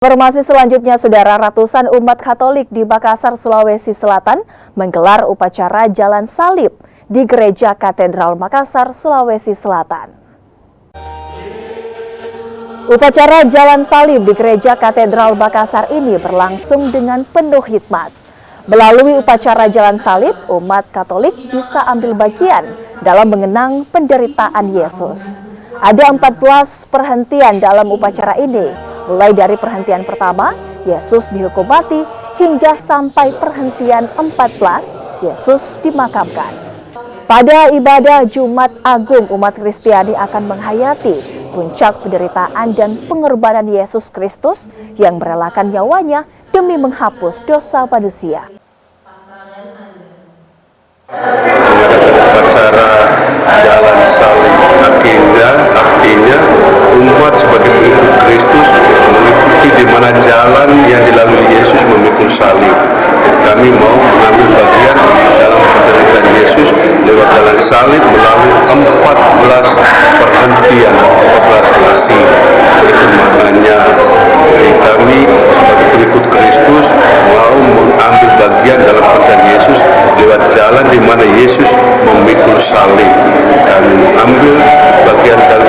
Informasi selanjutnya, saudara, ratusan umat Katolik di Makassar, Sulawesi Selatan menggelar upacara Jalan Salib di Gereja Katedral Makassar, Sulawesi Selatan. Upacara Jalan Salib di Gereja Katedral Makassar ini berlangsung dengan penuh hikmat. Melalui upacara Jalan Salib, umat Katolik bisa ambil bagian dalam mengenang penderitaan Yesus. Ada 14 perhentian dalam upacara ini. Mulai dari perhentian pertama, Yesus dihukum mati, hingga sampai perhentian 14, Yesus dimakamkan. Pada ibadah Jumat Agung, umat Kristiani akan menghayati puncak penderitaan dan pengorbanan Yesus Kristus yang merelakan nyawanya demi menghapus dosa manusia. Upacara Jalan Salib artinya umat sebagai pengikut Kristus mengikuti di mana jalan yang dilalui Yesus memikul salib. Kami mau mengambil bagian dalam penderitaan Yesus lewat jalan salib melalui 14 perhentian, 14 kasih. Itu maknanya kami sebagai pengikut Kristus mau mengambil bagian dalam penderitaan Yesus lewat jalan di mana Yesus memikul salib. Kami mengambil bagian dalam